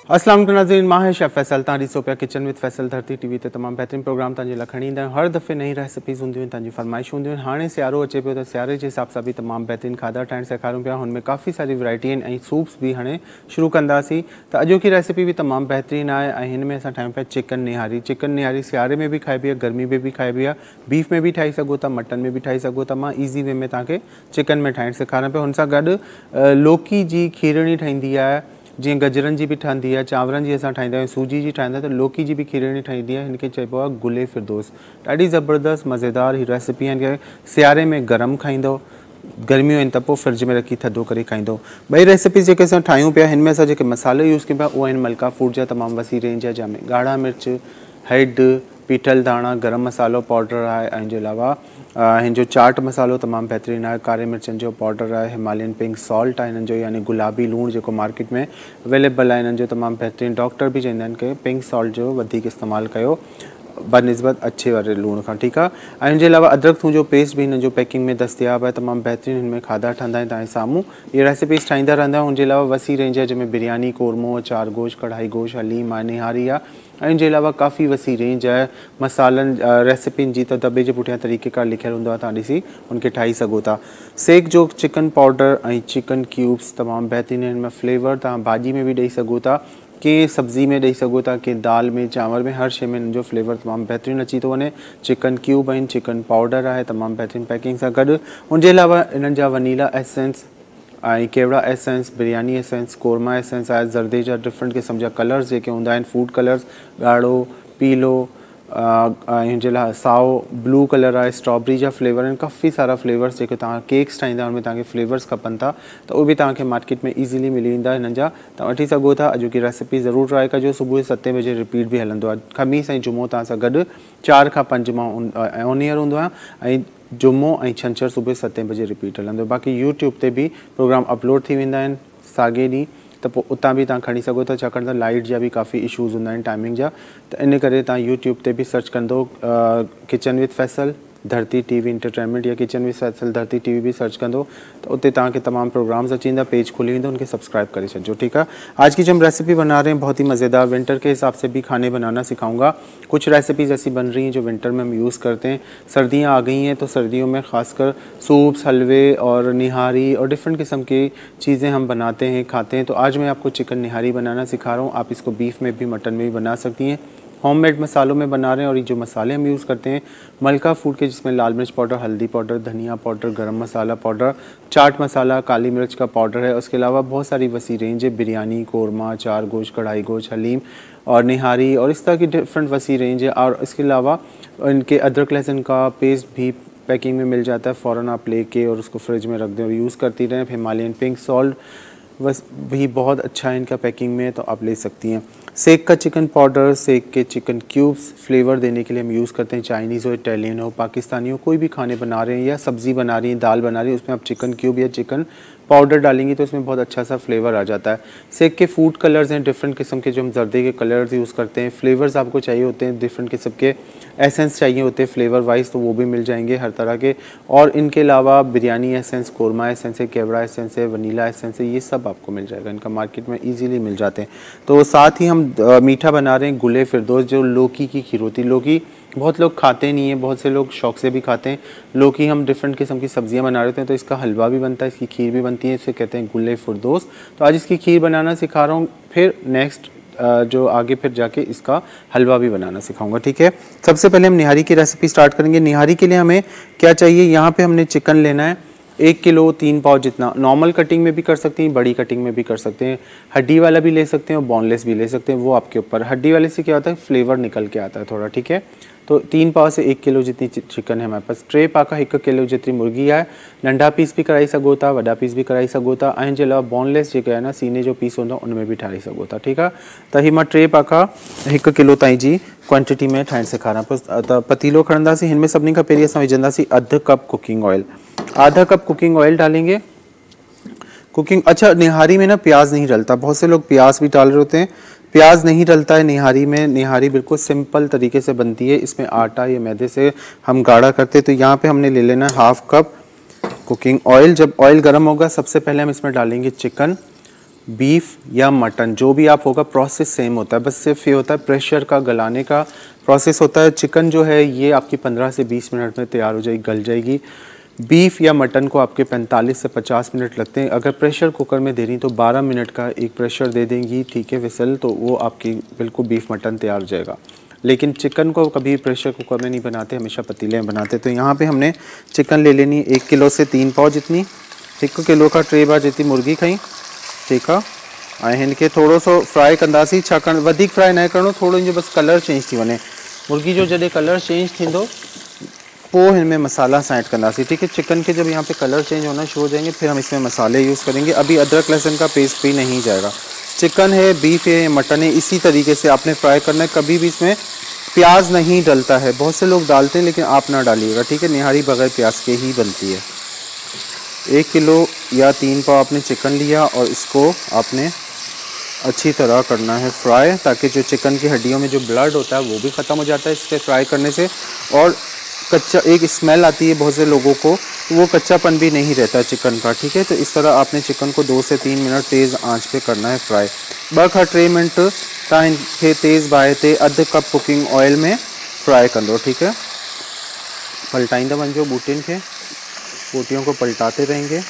अस्सलाम वालेकुम नाज़रीन, मां है शेफ़ फैसल तारी सोपिया किचन विद फैसल धरती टीवी ते तमाम बेहतरीन प्रोग्राम तव्हांजे लाइ खणी ईंदा आहियूं। हर दफ़े नई रेसिपीज़ हूंदियूं आहिनि, तव्हांजी फरमाइश हूंदियूं आहिनि। हाणे सियारो अचे पियो त सियारे जे हिसाब सां बि तमामु बहितरीन खाधा ठाहिण सेखारूं पिया। हुनमें काफ़ी सारी वैरायटी आहिनि ऐं सूप्स बि हाणे शुरू कंदासीं। त अॼोकी रेसिपी बि तमामु बहितरीन आहे ऐं हिन में असां ठाहियूं पिया चिकन निहारी। चिकन निहारी सियारे में बि खाइबी आहे, गर्मी में बि खाइबी आहे, बीफ में बि ठाहे सघो था, मटन में बि ठाहे सघो था। मां ईज़ी वे में तव्हांखे चिकन में ठाहिण सेखारियां पियो। हुन सां गॾु लौकी जी खीरणी ठहींदी आहे, जीअं गजरनि जी बि ठहंदी आहे, चांवरनि जी असां ठाहींदा आहियूं, सूजी जी ठाहींदा आहियूं, त लौकी जी बि खीरणी ठहींदी आहे। हिनखे चइबो आहे गुले फिरदौस। ॾाढी ज़बरदस्त मज़ेदार ही रेसिपी आहे। सियारे में गरम खाईंदो, गर्मियूं आहिनि त पोइ फ्रिज में रखी थधो करे खाईंदो। ॿई रेसिपीज़ जेके असां ठाहियूं पिया, हिन में असां जेके मसाले यूज़ कयूं पिया उहे आहिनि मलका फूड जा, तमामु वसी रेंज जा, जंहिंमें ॻाढ़ा मिर्च, हैड, पीठल धाणा, गरम मसालो पाउडर आहे ऐं जे अलावा हिन जो चाट मसालो तमामु बहितरीनु आहे, कारे मिर्चनि जो पाउडर आहे, हिमालयन पिंक सॉल्ट आहे हिननि जो, यानी गुलाबी लूणु जेको मार्केट में अवेलेबल आहे हिननि जो तमामु बहितरीनु। डॉक्टर बि चवंदा आहिनि कि पिंक सॉल्ट जो वधीक इस्तेमालु कयो बनस्बत अच्छे वारे लूण खां, ठीकु आहे। ऐं हिन जे अलावा अदरक थूम जो पेस्ट बि हिन जो पैकिंग में दस्तियाबु आहे, तमामु बहितरीनु हिन में खाधा ठहंदा आहिनि तव्हांजे साम्हूं। इहे रेसिपीज़ ठाहींदा रहंदा आहियूं। हुन जे अलावा वसी रेंज आहे, जंहिंमें बिरयानी, कोरमो, अचार गोश्त, कढ़ाई गोश्त, हलीम आहे, निहारी आहे। ऐं हिन जे अलावा काफ़ी वसी रेंज आहे मसालनि रेसिपियुनि जी, त दॿे जे पुठियां तरीक़ेकार लिखियलु हूंदो आहे, तव्हां ॾिसी हुनखे ठाहे सघो था। सेक जो चिकन पाउडर ऐं चिकन क्यूब्स तमामु बहितरीनु हिन में फ्लेवर तव्हां भाॼी में बि ॾेई सघो था, के सब्ज़ी में ॾेई सघो था, के दाल में, चांवर में, हर शइ में हिन जो फ्लेवर तमामु बहितरीनु अची थो वञे। चिकन क्यूब आहिनि, चिकन पाउडर आहे, तमामु बहितरीनु पैकिंग सां गॾु। हुन जे अलावा हिननि जा वनीला एसेंस ऐं केवड़ा essence, biryani essence, korma essence आहे, ज़र्दे जा डिफरेंट क़िस्म जा कलर्स जेके हूंदा आहिनि, फूड कलर्स, ॻाढ़ो, पीलो ऐं हिन जे लाइ साओ ब्लू कलर आहे, स्ट्रॉबेरी जा फ्लेवर आहिनि, काफ़ी सारा फ्लेवर्स जेके तव्हां केक्स ठाहींदा हुनमें तव्हांखे फ्लेवर्स खपनि था, त उहे बि तव्हांखे मार्केट में ईज़िली मिली वेंदा हिननि जा, तव्हां वठी सघो था। अॼोकी रेसिपी ज़रूरु ट्राए कजो। सुबुह 7 बजे रिपीट बि हलंदो आहे। ख़मीस ऐं जुमो तव्हां सां गॾु 4 खां 5 मां ऑन ईयर हूंदो आहे ऐं जुमो ऐं छंछरु सुबुह 7 बजे रिपीट हलंदो। बाक़ी यूट्यूब ते बि प्रोग्राम अपलोड थी वेंदा आहिनि साॻे ॾींहुं, त पोइ उतां बि तव्हां खणी सघो था, छाकाणि त लाइट जा बि काफ़ी इशूज़ हूंदा आहिनि टाइमिंग जा, त इन करे तव्हां यूट्यूब ते बि सर्च कंदो किचन विद फैसल धरती टीवी एंटरटेनमेंट या किचन विद फैसल धरती टीवी भी सर्च कंदो तो उते तव्हांखे तमाम प्रोग्राम्स अची वेंदा, पेज खुली वेंदो, उनके सब्सक्राइब करे छॾिजो। ठीक है। आज की जो हम रेसिपी बना रहे हैं बहुत ही मज़ेदार, विंटर के हिसाब से भी खाने बनाना सिखाऊंगा। कुछ रेसिपीज़ ऐसी बन रही हैं जो विंटर में हम यूज़ करते हैं। सर्दियाँ आ गई हैं तो सर्दियों में ख़ासकर सूप्स, हलवे और निहारी और डिफरेंट किस्म की चीज़ें हम बनाते हैं, खाते हैं। तो आज मैं आपको चिकन निहारी बनाना सिखा रहा हूँ। आप इसको बीफ में भी, मटन में भी बना सकती हैं। होममेड मसालों में बना रहे हैं और ये जो मसाले हम यूज़ करते हैं मलका फूड के, जिसमें लाल मिर्च पाउडर, हल्दी पाउडर, धनिया पाउडर, गरम मसाला पाउडर, चाट मसाला, काली मिर्च का पाउडर है। उसके अलावा बहुत सारी वसी रेंज है, बिरयानी, कोरमा, चार गोश्त, कढ़ाई गोश्त, हलीम और निहारी और इस तरह की डिफरेंट वसी रेंज है। और इसके अलावा इनके अदरक लहसुन का पेस्ट भी पैकिंग में मिल जाता है, फ़ौरन आप लेके और उसको फ्रिज में रख दें और यूज़ करती रहें। हिमालयन पिंक सॉल्ट बस भी बहुत अच्छा है इनका पैकिंग में, तो आप ले सकती हैं। सेक का चिकन पाउडर, सेक के चिकन क्यूब्स फ्लेवर देने के लिए हम यूज़ करते हैं। चाइनीज़ हो, इटालियन हो, पाकिस्तानी हो, कोई भी खाने बना रहे हैं या सब्ज़ी बना रही हैं, दाल बना रही है, उसमें आप चिकन क्यूब या चिकन पाउडर डालेंगी तो इसमें बहुत अच्छा सा फ्लेवर आ जाता है। सेक के फूड कलर्स हैं डिफरेंट किस्म के, जो हम जर्दे के कलर्स यूज़ करते हैं। फ्लेवर्स आपको चाहिए होते हैं, डिफरेंट किस्म के एसेंस चाहिए होते हैं फ्लेवर वाइज, तो वो भी मिल जाएंगे हर तरह के। और इनके अलावा बिरयानी एसेंस, कोरमा एसेंस है, केवड़ा एसेंस है, वनीला एसेंस है, ये सब आपको मिल जाएगा। इनका मार्केट में ईजिली मिल जाते हैं। तो साथ ही हम मीठा बना रहे हैं गुले फिरदौस, जो लौकी की खीर होती है। लौकी बहुत लोग खाते नहीं हैं, बहुत से लोग शौक से भी खाते हैं। लौकी हम डिफरेंट किस्म की सब्जियां बना रहे हैं, तो इसका हलवा भी बनता है, इसकी खीर भी बनती है, इसे कहते हैं गुले फिरदौस। तो आज इसकी खीर बनाना सिखा रहा हूँ, फिर नेक्स्ट जो आगे फिर जाके इसका हलवा भी बनाना सिखाऊंगा। ठीक है। सबसे पहले हम निहारी की रेसिपी स्टार्ट करेंगे। निहारी के लिए हमें क्या चाहिए, यहाँ पे हमने चिकन लेना है 1 किलो 3 पाव जितना। नॉर्मल कटिंग में भी कर सकते हैं, बड़ी कटिंग में भी कर सकते हैं, हड्डी वाला भी ले सकते हैं और बोनलेस भी ले सकते हैं, वो आपके ऊपर। हड्डी वाले से क्या होता है, फ्लेवर निकल के आता है थोड़ा। ठीक है। तो 3 पाव से 1 किलो जितनी चिकन है हमारे पास। 3 पाव का 1 किलो जितनी मुर्गी है। नंढा पीस भी कराई सघो था, वॾा पीस भी कराई सघो था। ऐं जे अलावा बोनलेस जेके आहे न, सीने जो पीस हूंदो उनमें भी ठाहे सघो था। ठीक है। तो ही मां 3 पाव का 1 किलो ताईं जी क्वांटिटी में ठाहिण सेखारां पियो। त पतीलो खणंदासीं, हिन में सभिनी खां पहिरीं असां विझंदासीं अधु कप कुकिंग ऑयल। आधा कप कुकिंग ऑयल डालेंगे। कुकिंग अच्छा, निहारी में ना प्याज नहीं डलता, बहुत से लोग प्याज भी डाल रहे होते हैं। प्याज नहीं डलता है निहारी में। निहारी बिल्कुल सिंपल तरीके से बनती है। इसमें आटा या मैदे से हम गाढ़ा करते हैं। तो यहाँ पे हमने ले लेना है 1/2 कप कुकिंग ऑयल। जब ऑयल गर्म होगा, सबसे पहले हम इसमें डालेंगे चिकन। बीफ या मटन जो भी आप होगा, प्रोसेस सेम होता है, बस सिर्फ ये होता है प्रेशर का गलाने का प्रोसेस होता है। चिकन जो है ये आपकी 15 से 20 मिनट में तैयार हो जाएगी, गल जाएगी। बीफ या मटन को आपके 45 से 50 मिनट लगते हैं। अगर प्रेशर कुकर में दे रही तो 12 मिनट का एक प्रेशर दे देंगी, ठीक है, विसल, तो वो आपकी बिल्कुल बीफ मटन तैयार हो जाएगा। लेकिन चिकन को कभी प्रेशर कुकर में नहीं बनाते, हमेशा पतीले में बनाते। तो यहाँ पे हमने चिकन ले लेनी 1 किलो से 3 पाव जितनी, 1 किलो का 3 बार जितनी मुर्गी खई, ठीक है। ऐं हिनखे थोड़ो सो फ्राई कंदासीं, छाकाणि वधीक फ्राई न करिणो, थोड़ो इनजो बस कलर चेंज थी वञे। मुर्गी जो जॾहिं कलर चेंज थींदो पोइ हिनमें मसाला असां ऐड कंदासीं, ठीक है। चिकन के जब यहाँ पे कलर चेंज होना शुरू हो जाएंगे फिर हम इसमें मसाले यूज़ करेंगे। अभी अदरक लहसुन का पेस्ट भी नहीं जाएगा। चिकन है, बीफ है, मटन है, इसी तरीके से आपने फ्राई करना है। कभी भी इसमें प्याज नहीं डलता है, बहुत से लोग डालते हैं लेकिन आप ना डालिएगा, ठीक है। निहारी बगैर प्याज के ही बनती है। 1 किलो या 3 पाव आपने चिकन लिया और इसको आपने अच्छी तरह करना है फ्राई, ताकि जो चिकन की हड्डियों में जो ब्लड होता है वो भी ख़त्म हो जाता है इसके फ्राई करने से। और कच्चा एक स्मेल आती है बहुत से लोगों को, तो वो कच्चापन भी नहीं रहता चिकन का, ठीक है। तो इस तरह आपने चिकन को 2 से 3 मिनट तेज़ आंच पे करना है फ्राई। 2 खां 3 मिनट तव्हां इनखे तेज़ बाहि ते अधु कप कुकिंग ऑयल में फ्राई कंदो, ठीक है। पलटाईंदा वञिजो बूटियुनि खे, बूटियों को पलटाते रहेंगे।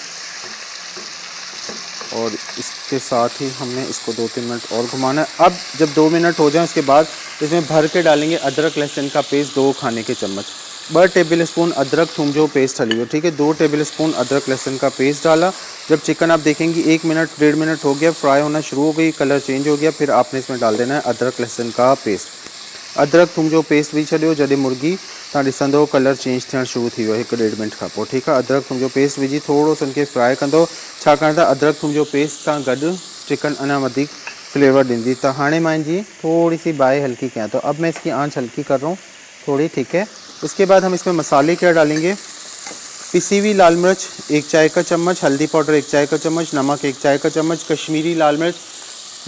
और इसके साथ ही हमने इसको 2-3 मिनट और घुमाना है। अब जब 2 मिनट हो जाए उसके बाद इसमें भर के डालेंगे अदरक लहसुन का पेस्ट 2 खाने के चम्मच। 2 टेबल स्पून अदरक थूम जो पेस्ट हली हुई, ठीक है। 2 टेबल स्पून अदरक लहसुन का पेस्ट डाला। जब चिकन आप देखेंगे 1 मिनट 1.5 मिनट हो गया, फ्राई होना शुरू हो गई, कलर चेंज हो गया, फिर आपने इसमें डाल देना है अदरक लहसुन का पेस्ट। अदरक थूम जो पेस्ट भी छॾियो, जॾहिं मुर्गी तव्हां ॾिसंदो कलर चेंज थियणु शुरू थी वियो 1-1.5 मिनट खां पोइ, ठीकु आहे। अदरक थूम जो पेस्ट विझी थोरो सो उनखे फ्राई कंदो, छाकाणि त अदरक थूम जो पेस्ट सां गॾु चिकन अञा वधीक फ्लेवर ॾींदी। त हाणे मां इनजी थोड़ी सी बाहि हल्की कयां, तो अब मैं इसकी आंच हल्की कर रहा हूँ थोड़ी, ठीक है। उसके बाद हम इसमें मसाले क्या डालेंगे, पिसी हुई लाल मिर्च 1 चाय का चम्मच, हल्दी पाउडर 1 चाय का चम्मच, नमक 1 चाय का चम्मच, कश्मीरी लाल मिर्च।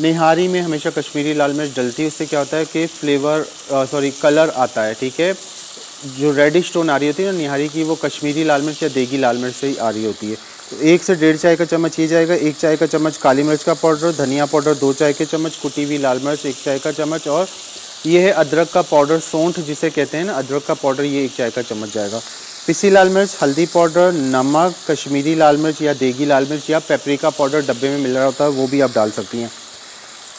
निहारी में हमेशा कश्मीरी लाल मिर्च डलती है, उससे क्या होता है कि कलर आता है, ठीक है। जो रेडिश टोन आ रही होती है ना निहारी की, वो कश्मीरी लाल मिर्च या देगी लाल मिर्च से ही आ रही होती है। तो 1 से 1.5 चाय का चम्मच ये जाएगा। 1 चाय का चम्मच काली मिर्च का पाउडर, धनिया पाउडर 2 चाय के चम्मच, कुटी हुई लाल मिर्च 1 चाय का चम्मच, और ये है अदरक का पाउडर, सौंठ जिसे कहते हैं ना, अदरक का पाउडर, ये 1 चाय का चम्मच जाएगा। पिसी लाल मिर्च, हल्दी पाउडर, नमक, कश्मीरी लाल मिर्च या देगी लाल मिर्च या पेपरिका पाउडर डब्बे में मिल रहा होता है वो भी आप डाल सकती हैं।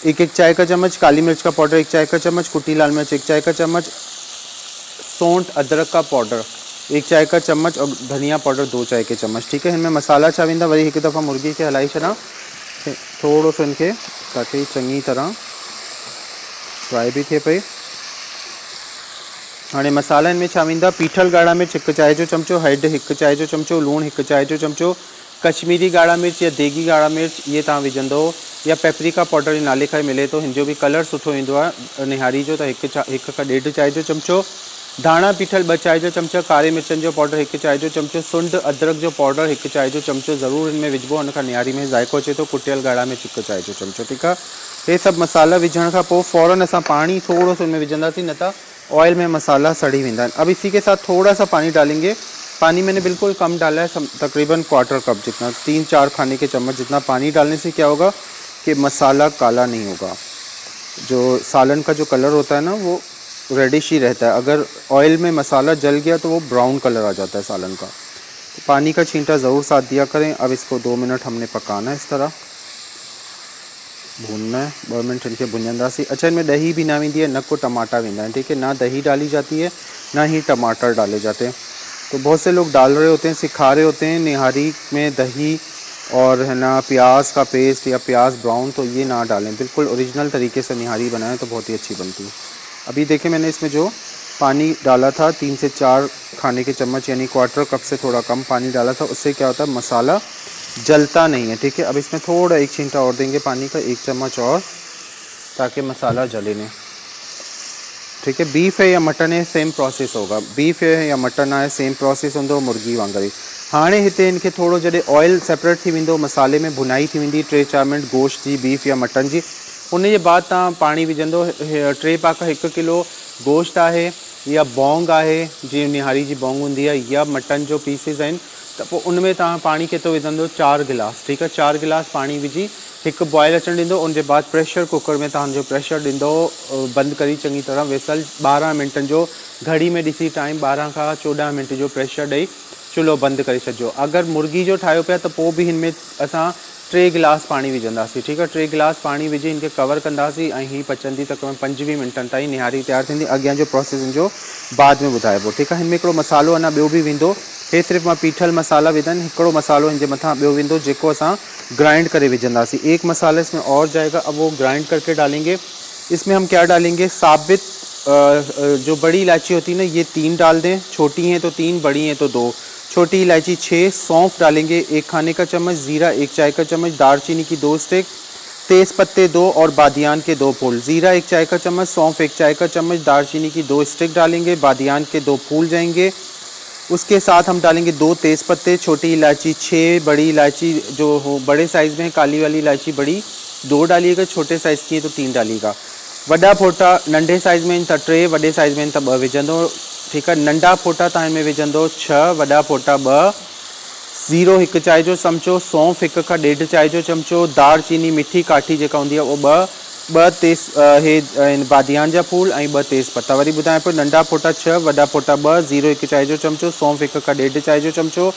1 चाय का चम्मच काली मिर्च का पाउडर, 1 चाय का चम्मच कुटी लाल मिर्च 1 चाय का चम्मच, सौंठ अदरक का पाउडर 1 चाय का चम्मच और धनिया पाउडर 2 चाय के चम्मच, ठीक है। इनमें मसाला छा वेंदा, वरी एक दफ़ा मुर्गी के हलाई छॾां थोड़ो सो इनके, ताकि चंगी तरह फ्राई भी थिए पई। हाँ मसाला इनमें छा वेंदा, पीठल ॻाढ़ा मिर्च 1 चाय जो चमचो, हैड 1 चाय जो चमचो, लूण 1 चाय जो चमचो, कश्मीरी ॻाढ़ा मिर्च या देगी ॻाढ़ा मिर्च ये तव्हां विझंदो, या पेपरिका पाउडर जे नाले खां मिले थो, हिनजो भी कलर सुठो ईंदो आहे निहारी जो, त 1 खां 1.5 चाय जो चमचो, धाणा पीठल 2 चाय जो चमचा, कारे मिर्चनि जो पाउडर 1 चाय जो चमचो, सुंड अदरक जो पाउडर 1 चाय जो चमचो ज़रूर इनमें विझबो, उन खां निहारी में ज़ाइको अचे थो। कुटियल ॻाढ़ा मिर्च 1 चाय जो चमचो, ठीकु आहे। ये सभु मसाला विझण खां पोइ फ़ौरन असां पानी थोड़ो सो इनमें विझंदासीं, न त ऑयल में मसाला सड़ी वेंदा आहिनि। अब इसी के साथ थोड़ा सा पानी डालेंगे। पानी मैंने बिल्कुल कम डाला है, तकरीबन 1/4 कप जितना, 3-4 खाने के चम्मच जितना पानी डालने से क्या होगा कि मसाला काला नहीं होगा। जो सालन का जो कलर होता है ना वो रेडिश ही रहता है, अगर ऑयल में मसाला जल गया तो वो ब्राउन कलर आ जाता है सालन का। तो पानी का छींटा ज़रूर साथ दिया करें। अब इसको 2 मिनट हमने पकाना है, इस तरह भूनना है। 2 मिनट इनके भुंजंदासीं। अच्छा, इनमें दही भी ना वेंदी है, न को टमाटा वेंदा है, ठीक है। ना दही डाली जाती है, ना ही टमाटर डाले जाते हैं। तो बहुत से लोग डाल रहे होते हैं, सिखा रहे होते हैं निहारी में दही और है ना प्याज का पेस्ट या प्याज ब्राउन, तो ये ना डालें। बिल्कुल ओरिजिनल तरीके से निहारी बनाएं तो बहुत ही अच्छी बनती है। अभी देखें मैंने इसमें जो पानी डाला था 3 से 4 खाने के चम्मच, यानी 1/4 कप से थोड़ा कम पानी डाला था, उससे क्या होता है मसाला जलता नहीं है, ठीक है। अब इसमें थोड़ा 1 छींटा और देंगे पानी का, 1 चम्मच और, ताकि मसाला जले नहीं, ठीक है। बीफ है या मटन है सेम प्रोसेस होगा, बीफ है या मटन है सेम प्रोसेस होंदो मुर्गी वांगुर ही। हाणे हिते इनके थोड़ो जॾहिं ऑयल सेपरेट थी वेंदो, मसाले में भुनाई थी वेंदी 3-4 मिनट गोश्त जी, बीफ या मटन जी, उन जे बाद तव्हां पाणी विझंदो। 3 पाक 1 किलो गोश्त आहे या बौंग आहे, जीअं निहारी जी बौंग हूंदी आहे, या मटन जो पीसिस आहिनि, त पोइ उन में तव्हां पाणी केतिरो विझंदो 4 गिलास, ठीकु आहे। 4 गिलास पाणी विझी हिकु बॉयल अचणु ॾींदो। उनजे बाद प्रेशर कुकर में तव्हांजो प्रेशर ॾींदो बंदि करी चङी तरह विसल 12 मिंटनि जो, घड़ी में ॾिसी टाइम 12 खां 14 मिंट जो प्रेशर ॾेई चुल्हो बंदि करे छॾिजो। अगरि मुर्गी जो ठाहियो पिया त पोइ बि हिन में असां 3 गिलास पाणी विझंदासीं, ठीकु आहे। 3 गिलास पाणी विझी हिनखे कवर कंदासीं ऐं हीअ पचंदी तक़रीबन 25 मिंटनि ताईं निहारी तयारु थींदी। अॻियां जो प्रोसेस हिनजो बाद में ॿुधाइबो, ठीकु आहे। हिन में हिकिड़ो मसालो अञा ॿियो बि वेंदो, हे सिर्फ़ु मां पीठल मसाला विधा आहिनि। हिकिड़ो मसालो हिन जे मथां ॿियो वेंदो जेको असां ग्राइंड करे विझंदासीं। एक मसाला इसमें और जाएगा, अब वो ग्राइंड करके डालेंगे। इसमें हम क्या डालेंगे, साबित जो बड़ी इलायची होती है ना, ये 3 डाल दें, छोटी हैं तो 3, बड़ी हैं तो 2। छोटी इलायची 6, सौंफ डालेंगे 1 खाने का चम्मच, ज़ीरा 1 चाय का चम्मच, दालचीनी की 2 स्टिक, तेज़ पत्ते 2 और बादियान के 2 फूल। ज़ीरा 1 चाय का चम्मच, सौंफ 1 चाय का चम्मच, दालचीनी की 2 स्टिक डालेंगे, बादियान के 2 फूल जाएंगे। उसके साथ हम डालेंगे 2 तेज़ पत्ते, छोटी इलायची 6, बड़ी इलायची जो हो बड़े साइज़ में काली वाली इलायची बड़ी 2 डालिएगा, छोटे साइज़ की है तो 3 डालिएगा। वॾा फोटा नंढे साइज़ में त 3, वॾे साइज़ में त 2 विझंदो, ठीकु आहे। नंढा फोटा तव्हां हिन में विझंदो 6, वॾा फोटा 2। ज़ीरो 1 चांहि जो चमचो, सौंफ 1 खां 1.5 चांहि जो चमचो, दालचीनी मिठी काठी जेका हूंदी आहे उहो 2 तेज़ बादियान जा फूल ऐं 2 तेज़ पत्ता। वरी ॿुधायां पियो, नंढा फोटा 6, वॾा फोटा 2, ज़ीरो 1 चांहि जो चमचो, सौंफ 1 खां 1.5 चांहि जो चमचो,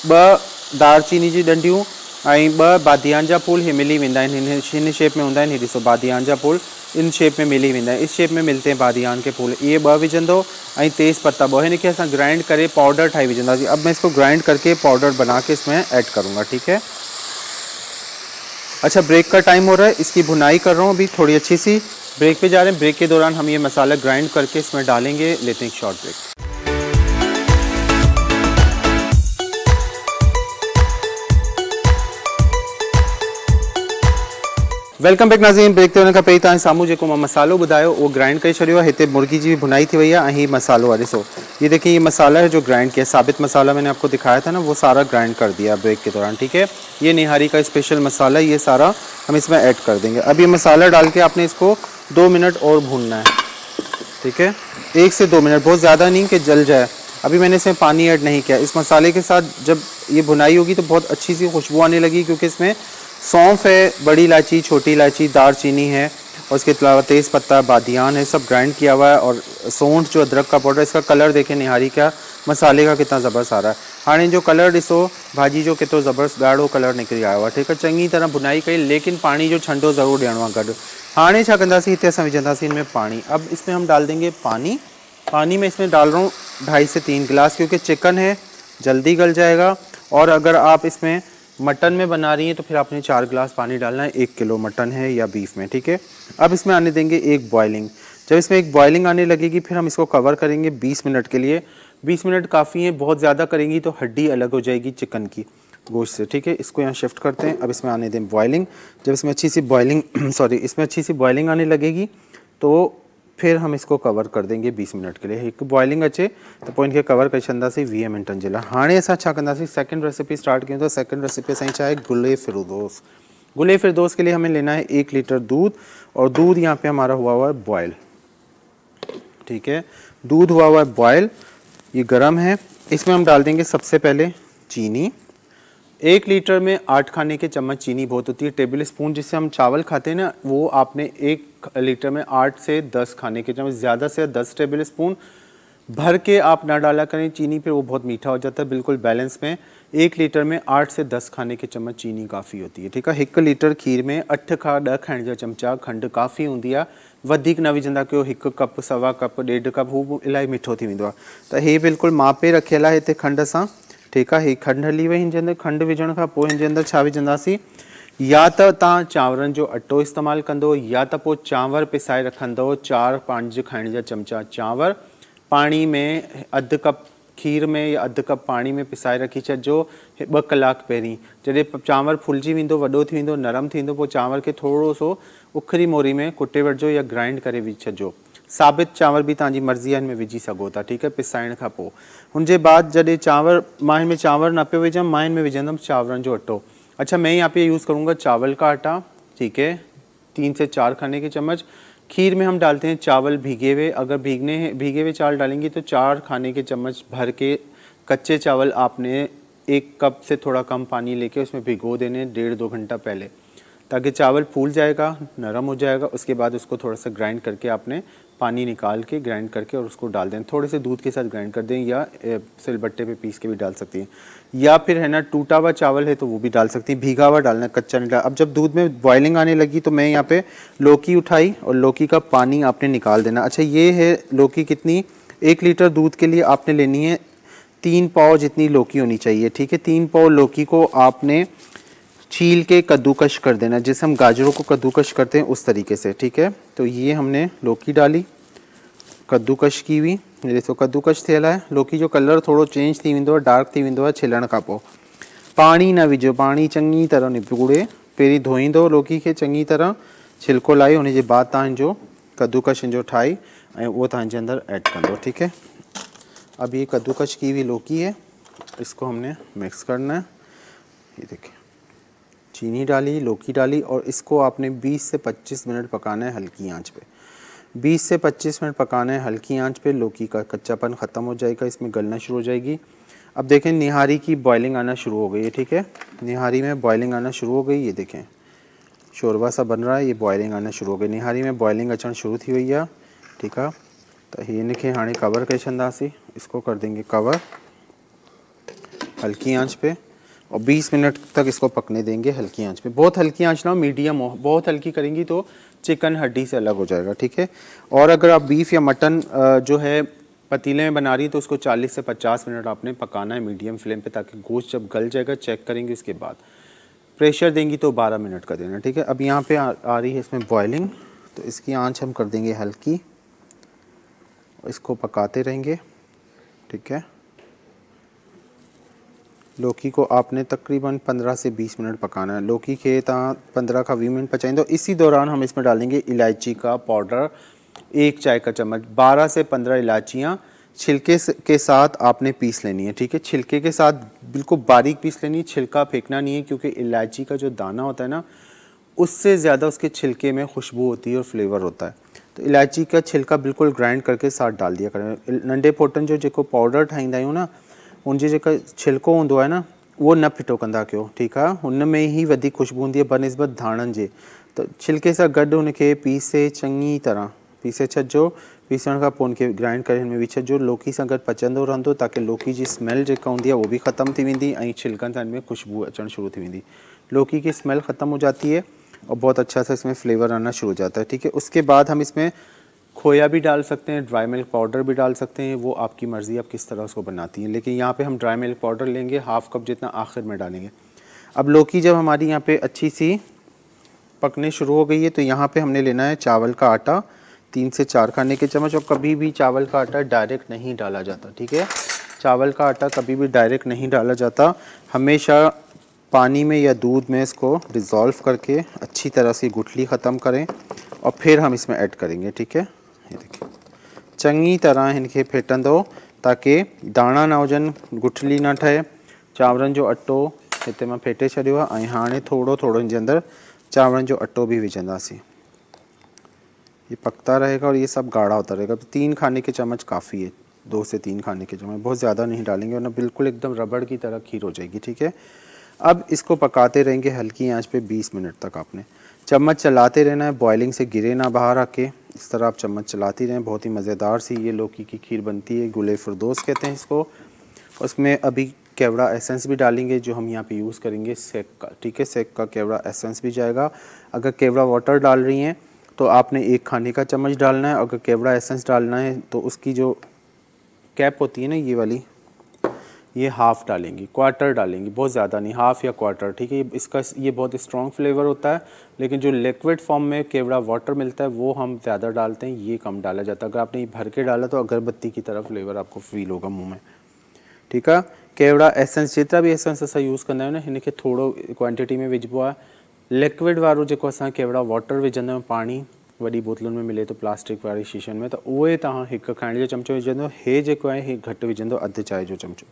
2 दालचीनी जी डंडियूं ऐं 2 बादियान जा फूल। हे मिली वेंदा आहिनि, हिन शेप में हूंदा आहिनि। हे ॾिसो बादियान जा फूल इन शेप में मिली वेंदा आहिनि, इस शेप में मिलते हैं बादियान के फूल। ये 2 विझंदो ऐं तेज़ पत्ता 2। हिनखे असां ग्राइंड करे पाउडर ठाही विझंदासीं। अब मैं इसको ग्राइंड करके पाउडर बना के इसमें ऐड करूँगा, ठीक है। अच्छा, ब्रेक का टाइम हो रहा है, इसकी भुनाई कर रहा हूँ अभी थोड़ी अच्छी सी। ब्रेक पे जा रहे हैं, ब्रेक के दौरान हम ये मसाला ग्राइंड करके इसमें डालेंगे। लेते हैं एक शॉर्ट ब्रेक। वेलकम बैक नाज़रीन। ब्रेक ते वञण खां पहिरीं तव्हां साम्हूं जेको मां मसालो ॿुधायो उहो ग्राइंड करे छॾियो आहे। हिते मुर्गी जी भी भुनाई थी वही है। ऐं मसालो आहे ॾिसो, ये देखिए ये मसाला है जो ग्राइंड किया, साबित मसाला मैंने आपको दिखाया था ना, वो सारा ग्राइंड कर दिया ब्रेक के दौरान, ठीक है। ये निहारी का स्पेशल मसाला, ये सारा हम इसमें ऐड कर देंगे। अब ये मसाला डाल के आपने इसको 2 मिनट और भूनना है, ठीक है। 1 से 2 मिनट, बहुत ज़्यादा नहीं कि जल जाए। अभी मैंने इसमें पानी ऐड नहीं किया। इस मसाले के साथ जब ये भुनाई होगी तो बहुत अच्छी सी खुशबू आने लगी, क्योंकि इसमें सौंफ है, बड़ी इलायची, छोटी इलायची, दालचीनी है और उसके अलावा तेज़ पत्ता, बादियान है, सब ग्राइंड किया हुआ है। और सौंठ जो अदरक का पाउडर, इसका कलर देखें निहारी का मसाले का कितना ज़बरदस्त आ रहा है। हाँ, जो कलर ॾिसो भाजी जो केतिरो ज़बरदस्त ॻाढ़ो कलर निकिरी आयो आहे, ठीकु आहे। चङी तरह भुनाई कई, लेकिन पानी जो छंडो ज़रूर ॾियणो आहे गॾु। हाणे छा कंदासीं, हिते असां विझंदासीं इनमें पानी। अब इसमें हम डाल देंगे पानी। पानी में इसमें डाल रहा हूँ 2.5 से 3 गिलास, क्योंकि चिकन है जल्दी गल जाएगा। और अगर आप इसमें मटन में बना रही हैं तो फिर आपने 4 गिलास पानी डालना है। 1 किलो मटन है या बीफ में, ठीक है। अब इसमें आने देंगे एक बॉइलिंग। जब इसमें एक बॉइलिंग आने लगेगी फिर हम इसको कवर करेंगे 20 मिनट के लिए। 20 मिनट काफ़ी है, बहुत ज़्यादा करेंगी तो हड्डी अलग हो जाएगी चिकन की गोश्त से, ठीक है। इसको यहाँ शिफ्ट करते हैं। अब इसमें आने दें बॉइलिंग। जब इसमें अच्छी सी बॉइलिंग इसमें अच्छी सी बॉइलिंग आने लगेगी तो फिर हम इसको कवर कर देंगे 20 मिनट के लिए। एक बॉइलिंग अचे तो पोइ इनके कवर करे छॾंदासीं 20 मिनटनि जे लाइ। हाणे असां छा कंदासीं, सेकंड रेसिपी स्टार्ट कयूं। तो सेकंड रेसिपी असांजी छा आहे, गुले फिरदौस। गुले फिरदौस के लिए हमें लेना है 1 लीटर दूध, और दूध यहाँ पे हमारा हुआ है बॉयल, ठीक है। दूध हुआ है बॉयल, ये गर्म है। इसमें हम डाल देंगे सबसे पहले चीनी। 1 लीटर में 8 खाने के चम्मच चीनी बहुत होती है। टेबल स्पून जिससे हम चावल खाते हैं ना, वो आपने 1 लीटर में 8 से 10 खाने के चम्मच, ज़्यादा से 10 टेबल स्पून भर के आप ना डाला करें चीनी पे, वो बहुत मीठा हो जाता है। बिल्कुल बैलेंस में 1 लीटर में 8 से 10 खाने के चम्मच चीनी काफ़ी होती है, ठीक है। 1 लीटर खीर में 8 खां 10 खाइण जा चमचा खंड काफ़ी होंदी आहे। वधीक न विझंदा कयो, 1 कप, 1.25 कप, 1.5 कप, हू इलाही मिठो थी वेंदो आहे। त हे बिल्कुलु मापे रखियल आहे हिते खंड सां, ठीक है। ही खंड हली वही, हिनजे अंदर खंड विझण खां पोइ हिनजे अंदर छा विझंदासीं, या त तव्हां चांवरनि जो अटो इस्तेमालु कंदो, या त पोइ चांवर पिसाए रखंदो। 4-5 खाइण जा चमचा चांवर पाणी में, 1/2 कप खीर में या 1/2 कप पाणी में पिसाए रखी छॾिजो 2 कलाक पहिरीं। जॾहिं चांवर फुलिजी वेंदो, वॾो थी वेंदो, नरम थी वेंदो, पोइ चांवर खे थोरो सो उखरी मोरी में कुटे वठिजो या ग्राइंड करे विझी छॾिजो। साबित चांवर भी तव्हांजी मर्ज़ी आहे, हिन में विझी सघो था, ठीक है, पिसाइण खां पोइ। हुनजे बाद जॾहिं चांवर, मां हिन में चांवर न पियो विझां, मां हिन में विझंदमि चांवरनि जो अटो। अच्छा, मैं यहाँ पे यूज़ करूँगा चावल का आटा, ठीक है, 3 से 4 खाने के चम्मच। खीर में हम डालते हैं चावल भीगे हुए। अगर भीगे हुए चावल डालेंगे तो 4 खाने के चम्मच भर के कच्चे चावल आपने 1 कप से थोड़ा कम पानी लेके उसमें भिगो देने 1.5-2 घंटा पहले, ताकि चावल फूल जाएगा, नरम हो जाएगा। उसके बाद उसको थोड़ा सा ग्राइंड करके आपने पानी निकाल के ग्राइंड करके और उसको डाल दें, थोड़े से दूध के साथ ग्राइंड कर दें, या सिलबट्टे पे पीस के भी डाल सकती हैं, या फिर है ना टूटा हुआ चावल है तो वो भी डाल सकती हैं, भीगा हुआ डालना, कच्चा नहीं डालना। अब जब दूध में बॉइलिंग आने लगी तो मैं यहाँ पे लौकी उठाई और लौकी का पानी आपने निकाल देना। अच्छा, ये है लौकी कितनी, 1 लीटर दूध के लिए आपने लेनी है 3 पाव जितनी लौकी होनी चाहिए, ठीक है। 3 पाव लौकी को आपने छील के कद्दूकश कर देना, जैसे हम गाजरों को कद्दूकश करते हैं उस तरीके से, ठीक है। तो ये हमने लौकी डाली, कद्दूकश की हुई, ये देखो कद्दूकश थियल है। लौकी जो कलर थोड़ो चेंज थी वेंदो, डार्क थी वेंदो छिलण खां पोइ। पाणी न विझो, पाणी चङी तरह निपुड़े पहिरीं धोईंदो लौकी खे चङी तरह, छिलको लाइ, उन जे बाद तव्हांजो कद्दूकश जो ठाही ऐं उहो तव्हांजे अंदर ऐड कंदो, ठीक है। अब ये कद्दूकश की हुई लौकी है, इसको हमने मिक्स करना है। ये देखिए, चीनी डाली, लौकी डाली, और इसको आपने 20 से 25 मिनट पकाना है हल्की आंच पे। 20 से 25 मिनट पकाना है हल्की आंच पे। लौकी का कच्चापन ख़त्म हो जाएगा, इसमें गलना शुरू हो जाएगी। अब देखें निहारी की बॉइलिंग आना शुरू हो गई है, ठीक है। निहारी में बॉइलिंग आना शुरू हो गई, ये देखें शोरबा सा बन रहा है, ये बॉइलिंग आना शुरू हो गई, निहारी में बॉइलिंग अचण शुरू थी हुई है, ठीक है। तो हिन खे हाणे कवर करे छॾंदासीं, इसको कर देंगे कवर हल्की आंच पे, और 20 मिनट तक इसको पकने देंगे हल्की आंच पे। बहुत हल्की आंच ना हो, मीडियम हो, बहुत हल्की करेंगी तो चिकन हड्डी से अलग हो जाएगा, ठीक है। और अगर आप बीफ या मटन जो है पतीले में बना रही तो उसको 40 से 50 मिनट आपने पकाना है मीडियम फ्लेम पे, ताकि गोश्त जब गल जाएगा चेक करेंगे उसके बाद। प्रेशर देंगी तो 12 मिनट का देना, ठीक है। अब यहाँ पे आ रही है इसमें बॉइलिंग, तो इसकी आंच हम कर देंगे हल्की, इसको पकाते रहेंगे, ठीक है। लौकी को आपने तकरीबन 15 से 20 मिनट पकाना है। लौकी के 15 का 20 मिनट पचाएंगे। तो इसी दौरान हम इसमें डालेंगे इलायची का पाउडर 1 चाय का चम्मच। 12 से 15 इलायचियाँ छिलके के साथ आपने पीस लेनी है, ठीक है। छिलके के साथ बिल्कुल बारीक पीस लेनी है, छिलका फेंकना नहीं है, क्योंकि इलायची का जो दाना होता है ना, उससे ज़्यादा उसके छिलके में खुशबू होती है और फ्लेवर होता है। तो इलायची का छिलका बिल्कुल ग्राइंड करके साथ डाल दिया करें। नंढे पोटन जो जेको पाउडर ठाहींदा आहियूं न, उनजी जेका छिलको हूंदो आहे न, उहो न फिटो कंदा कयो, ठीकु आहे। हुन में ई वधीक खुशबू हूंदी आहे बनिस्बत धाणनि जे। त छिलके सां गॾु हुनखे पीसे चङी तरह पीसे छॾिजो। पीसण खां पोइ हुनखे ग्राइंड करे हिन में विझी छॾिजो। लौकी सां गॾु पचंदो रहंदो, ताकी लौकी जी स्मेल जेका हूंदी आहे उहो भी ख़त्म थी वेंदी ऐं छिलकनि सां हिन में खुशबू अचणु शुरू थी वेंदी। लौकी की स्मेल ख़त्म हो जाती है और बहुत अच्छा सा इसमें फ्लेवर आना शुरू हो जाता है, ठीक है। उसके बाद हम इसमें खोया भी डाल सकते हैं, ड्राई मिल्क पाउडर भी डाल सकते हैं, वो आपकी मर्ज़ी, आप किस तरह उसको बनाती हैं। लेकिन यहाँ पे हम ड्राई मिल्क पाउडर लेंगे, हाफ़ कप जितना आखिर में डालेंगे। अब लौकी जब हमारी यहाँ पे अच्छी सी पकने शुरू हो गई है, तो यहाँ पे हमने लेना है चावल का आटा 3 से 4 खाने के चम्मच। और कभी भी चावल का आटा डायरेक्ट नहीं डाला जाता, ठीक है। चावल का आटा कभी भी डायरेक्ट नहीं डाला जाता, हमेशा पानी में या दूध में इसको डिज़ोल्व करके अच्छी तरह से गुठली ख़त्म करें और फिर हम इसमें ऐड करेंगे, ठीक है। ये देखिए चंगी तरह इनके फेटंदो, ताकि दाणा ना हुजनि, गुठली ना ठहे। चांवरनि जो अटो हिते मां फेटे छॾियो आहे ऐं हाणे थोड़ो थोड़ो इनजे अंदर चांवरनि जो अटो भी विझंदासीं। ये पकता रहेगा और ये सब गाढ़ा होता रहेगा। तो 3 खाने के चम्मच काफ़ी है, 2 से 3 खाने के चम्मच, बहुत ज़्यादा नहीं डालेंगे वरना बिल्कुल एकदम रबड़ की तरह खीर हो जाएगी, ठीक है। अब इसको पकाते रहेंगे हल्की आंच पे 20 मिनट तक। आपने चम्मच चलाते रहना है, बॉइलिंग से गिरे ना बाहर आके, इस तरह आप चम्मच चलाती रहें। बहुत ही मज़ेदार सी ये लौकी की खीर बनती है, गुले फिरदौस कहते हैं इसको। उसमें अभी केवड़ा एसेंस भी डालेंगे, जो हम यहाँ पे यूज़ करेंगे सेक का, ठीक है। सेक का केवड़ा एसेंस भी जाएगा। अगर केवड़ा वाटर डाल रही हैं तो आपने 1 खाने का चम्मच डालना है। अगर केवड़ा एसेंस डालना है तो उसकी जो कैप होती है ना, ये वाली, ये हाफ़ डालेंगी, क्वार्टर डालेंगी, बहुत ज़्यादा नहीं, हाफ़ या क्वार्टर, ठीक है। इसका ये बहुत स्ट्रॉन्ग फ्लेवर होता है, लेकिन जो लिक्विड फॉर्म में केवड़ा वाटर मिलता है वो हम ज़्यादा डालते हैं, ये कम डाला जाता है। अगर आपने ये भर के डाला तो अगरबत्ती की तरह फ्लेवर आपको फील होगा मुँह में, ठीक है। केवड़ा एसेंस जेतिरा भी एसेंस असां यूज़ कंदा आहियूं न, हिनखे थोड़ो क्वांटिटी में विझबो आहे। लिक्विड वारो जेको असां केवड़ा वाटर विझंदा आहियूं, पाणी वॾी बोतलुनि में मिले तो प्लास्टिक वारी शीशनि में, त उहे तव्हां 1 खाइण जो चमचो विझंदो। हे जेको आहे हे घटि विझंदो, अधु चाय जो चमचो।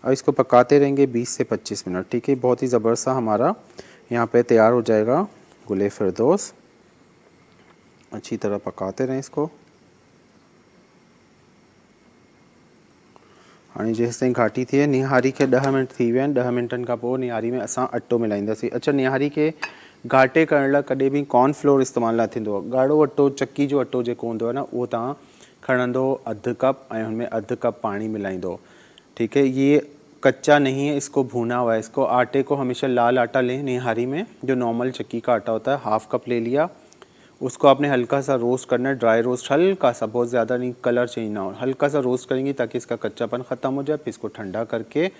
अब इसको पकाते रहेंगे 20 से 25 मिनट, ठीक है। बहुत ही ज़बरदस्त सा हमारा यहाँ पे तैयार हो जाएगा गुले फिरदौस। अच्छी तरह पकाते रहें इसको। हाणे जेसिताईं घाटी थिए निहारी खे 10 मिनट थी विया आहिनि। 10 मिनटनि खां पोइ निहारी में असां अटो मिलाईंदासीं। अच्छा, निहारी खे घाटे करण लाइ कॾहिं बि कॉर्नफ्लोर इस्तेमालु न थींदो आहे। ॻाढ़ो अटो, चक्की जो अटो जेको हूंदो आहे न, उहो तव्हां खणंदो अधु कप ऐं हुनमें अधु कप पानी मिलाईंदो। ठीक है, ये कच्चा नहीं है, इसको भुना हुआ है। इसको आटे को हमेशा लाल आटा लें निहारी में, जो नॉर्मल चक्की का आटा होता है, हाफ कप ले लिया। उसको आपने हल्का सा रोस्ट करना है, ड्राई रोस्ट, हल्का सा, बहुत ज़्यादा नहीं, कलर चेंज ना हो, हल्का सा रोस्ट करेंगे ताकि इसका कच्चापन ख़त्म हो जाए। फिर इसको ठंडा करके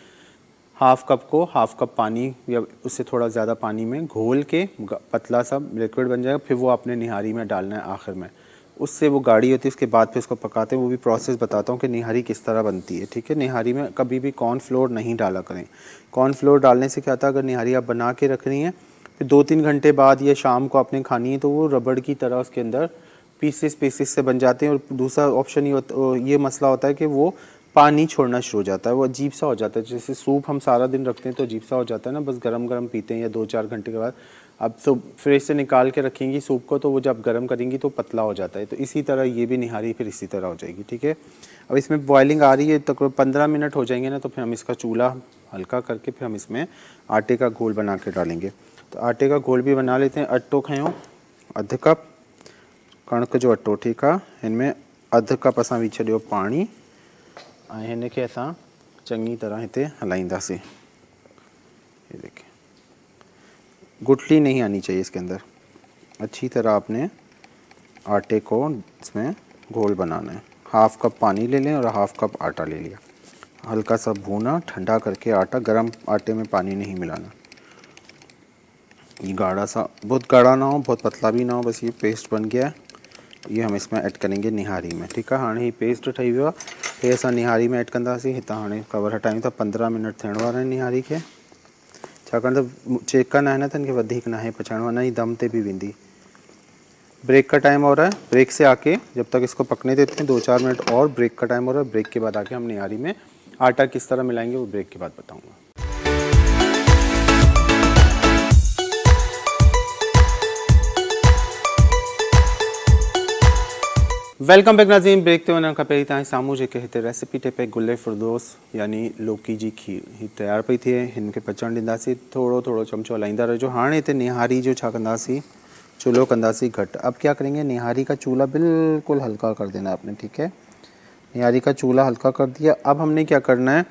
हाफ कप पानी या उससे थोड़ा ज़्यादा पानी में घोल के पतला सा लिक्विड बन जाएगा। फिर वो आपने निहारी में डालना है आखिर में, उससे वो गाढ़ी होती है। उसके बाद फिर उसको पकाते हैं, वो भी प्रोसेस बताता हूँ कि निहारी किस तरह बनती है। ठीक है, निहारी में कभी भी कॉर्नफ्लोर नहीं डाला करें। कॉर्नफ्लोर डालने से क्या होता है, अगर निहारी आप बना के रख रही हैं, फिर 2-3 घंटे बाद या शाम को आपने खानी है तो वो रबड़ की तरह उसके अंदर पीसेस से बन जाते हैं। और दूसरा ऑप्शन ये मसला होता है कि वो पानी छोड़ना शुरू हो जाता है, वो अजीब सा हो जाता है। जैसे सूप हम सारा दिन रखते हैं तो अजीब सा हो जाता है ना, बस गरम गरम पीते हैं या 2-4 घंटे के बाद। अब तो फ्रिज से निकाल के रखेंगी सूप को तो वो जब गर्म करेंगी तो पतला हो जाता है। तो इसी तरह ये भी निहारी फिर इसी तरह हो जाएगी। ठीक है, अब इसमें बॉइलिंग आ रही है, तकरीबन 15 मिनट हो जाएंगे ना, तो फिर हम इसका चूल्हा हल्का करके फिर हम इसमें आटे का घोल बना के डालेंगे। तो आटे का घोल भी बना लेते हैं। अटो खयों अधु कप कणक जो अटो। ठीक है, इनमें अधु कप असां विझी छॾियो पाणी ऐं हिन खे असां चङी तरह हिते हलाईंदासीं। ये देखिए, गुठली नहीं आनी चाहिए इसके अंदर। अच्छी तरह आपने आटे को इसमें घोल बनाना है। हाफ कप पानी ले लें और हाफ कप आटा ले लिया, हल्का सा भूना, ठंडा करके आटा। गरम आटे में पानी नहीं मिलाना। ये गाढ़ा सा, बहुत गाढ़ा ना हो, बहुत पतला भी ना हो, बस ये पेस्ट बन गया है। ये हम इसमें ऐड करेंगे निहारी में। ठीक है, हाँ ही पेस्ट ठही वियो आहे। फिर असां निहारी में ऐड कंदासीं। हितां हाणे कवर हटायूं था। 15 मिनट थियण वारा आहिनि निहारी खे, छाकाणि त चेकन आहे न, त इनखे वधीक नाहे पचाइणो, न ही दम ते भी वेंदी। ब्रेक का टाइम हो रहा है। ब्रेक से आके जब तक इसको पकने देते हैं, 2-4 मिनट और ब्रेक का टाइम हो रहा है। ब्रेक के बाद आके हम निहारी में आटा किस तरह मिलाएंगे वो ब्रेक के बाद बताऊँगा। वेलकम बैक नाज़रीन। ब्रेक ते वञण खां पहिरीं तव्हां साम्हूं जेके हिते रेसिपी टिप आहे गुले फिरदौस यानी लौकी जी खीर, ही तयार पई थिए। हिन खे पचण ॾींदासीं, थोड़ो थोड़ो चमचो हलाईंदा रहिजो। हाणे हिते निहारी जो छा कंदासीं, चूल्हो कंदासीं घटि। अब क्या करेंगे, निहारी का चूल्हा बिल्कुल हल्का कर देना है आपने। ठीक है, निहारी का चूल्हा हल्का कर दिया। अब हमने क्या करना है,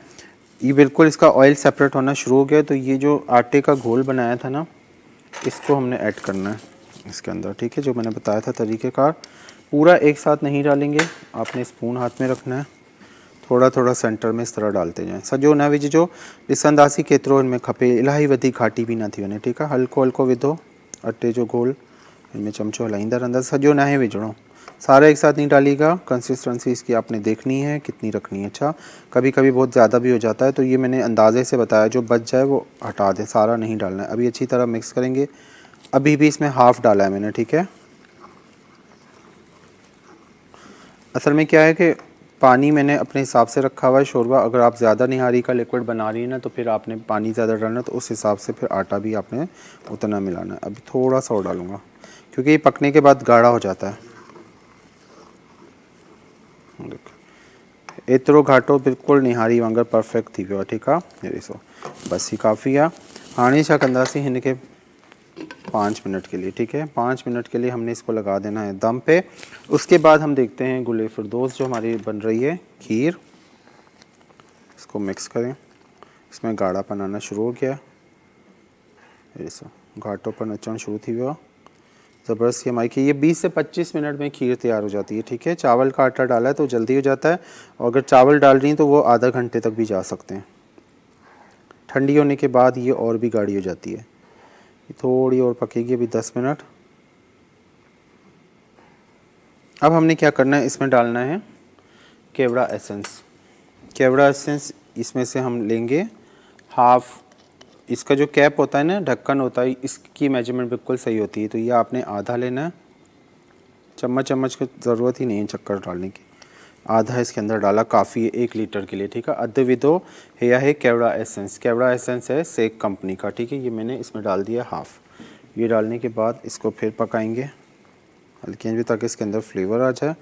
ये बिल्कुल इसका ऑयल सेपरेट होना शुरू हो गया। तो ये जो आटे का घोल बनाया था ना, इसको हमने ऐड करना है इसके अंदर। ठीक है, जो मैंने बताया था तरीक़ेकार, पूरा एक साथ नहीं डालेंगे, आपने स्पून हाथ में रखना है, थोड़ा थोड़ा सेंटर में इस तरह डालते जाएं। सॼो न विझिजो, ॾिसंदासीं केतिरो हिन में खपे, इलाही वधीक घाटी भी न थी वञे। ठीक है, हल्को हल्को विधो अटे जो घोल, इनमें चमचो हलाईंदा रहंदा, सॼो न है विझणो, सारा एक साथ नहीं डालिएगा। कंसिस्टेंसी इसकी आपने देखनी है कितनी रखनी है। अच्छा, कभी कभी बहुत ज़्यादा भी हो जाता है, तो ये मैंने अंदाजे से बताया, जो बच जाए वो हटा दें, सारा नहीं डालना है। अभी अच्छी तरह मिक्स करेंगे। अभी भी इसमें हाफ़ डाला है मैंने। ठीक है, असल में क्या है कि पानी मैंने अपने हिसाब से रखा हुआ है शोरबा। अगर आप ज़्यादा निहारी का लिक्विड बना रही है ना, तो फिर आपने पानी ज़्यादा डालना, तो उस हिसाब से फिर आटा भी आपने उतना मिलाना है। अभी थोड़ा सा और डालूँगा क्योंकि ये पकने के बाद गाढ़ा हो जाता है। देखो एतिरो घाटो बिल्कुल निहारी वांगुरु परफेक्ट थी वियो आहे। ठीक है, ये ॾिसो, बस ही काफ़ी आहे। हाणे छा कंदासीं, हिन खे 5 मिनट के लिए। ठीक है, 5 मिनट के लिए हमने इसको लगा देना है दम पे। उसके बाद हम देखते हैं गुले फिरदौस जो हमारी बन रही है खीर, इसको मिक्स करें। इसमें गाढ़ापन आना शुरू हो गया, ऐसा घाटोपन अचण शुरू थी वियो। ज़बरदस्त हमारी खीर, ये 20 से 25 मिनट में खीर तैयार हो जाती है। ठीक है, चावल का आटा डाला है तो जल्दी हो जाता है, और अगर चावल डाल रही हैं तो वो आधा घंटे तक भी जा सकते हैं। ठंडी होने के बाद ये और भी गाढ़ी हो जाती है। थोड़ी और पकेगी, अभी 10 मिनट। अब हमने क्या करना है, इसमें डालना है केवड़ा एसेंस। केवड़ा एसेंस इसमें से हम लेंगे हाफ। इसका जो कैप होता है ना, ढक्कन होता है, इसकी मेजरमेंट बिल्कुल सही होती है। तो ये आपने आधा लेना है, चम्मच की ज़रूरत ही नहीं है चक्कर डालने की। आधा इसके अंदर डाला, काफ़ी है 1 लीटर के लिए। ठीक है, अध विधो यह है केवड़ा एसेंस। केवड़ा एसेंस है सेक कंपनी का। ठीक है, ये मैंने इसमें डाल दिया हाफ। ये डालने के बाद इसको फिर पकाएंगे हल्की आंच पे ताकि इसके अंदर फ्लेवर आ जाए।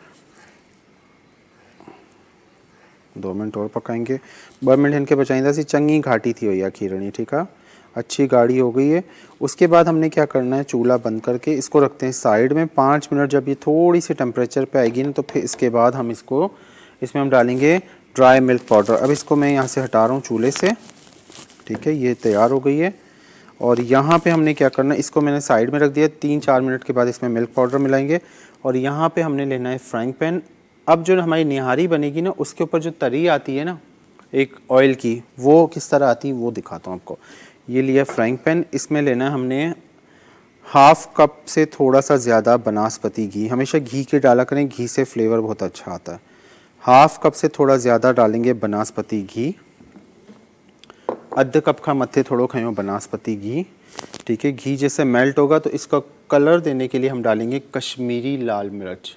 2 मिनट और पकाएंगे। 2 मिनट इनके बचाइंदा सी चंगी घाटी थी भैया खीरणी, ठीक है, अच्छी गाढ़ी हो गई है। उसके बाद हमने क्या करना है, चूल्हा बंद करके इसको रखते हैं साइड में 5 मिनट। जब ये थोड़ी सी टेम्परेचर पे आएगी ना तो फिर इसके बाद हम इसमें हम डालेंगे ड्राई मिल्क पाउडर। अब इसको मैं यहाँ से हटा रहा हूँ चूल्हे से, ठीक है, ये तैयार हो गई है। और यहाँ पे हमने क्या करना है, इसको मैंने साइड में रख दिया। 3-4 मिनट के बाद इसमें मिल्क पाउडर मिलाएंगे और यहाँ पे हमने लेना है फ्राइंग पैन। अब जो हमारी निहारी बनेगी ना उसके ऊपर जो तरी आती है ना एक ऑयल की, वो किस तरह आती है वो दिखाता हूँ आपको। ये लिया फ्राइंग पैन, इसमें लेना है हमने 1/2 कप से थोड़ा सा ज़्यादा बनास्पति घी। हमेशा घी के डाला करें, घी से फ्लेवर बहुत अच्छा आता है। 1/2 कप से थोड़ा ज़्यादा डालेंगे बनास्पति घी। 1/2 कप का मत्थे थोड़ो खयो बनास्पति घी, ठीक है। घी जैसे मेल्ट होगा तो इसका कलर देने के लिए हम डालेंगे कश्मीरी लाल मिर्च।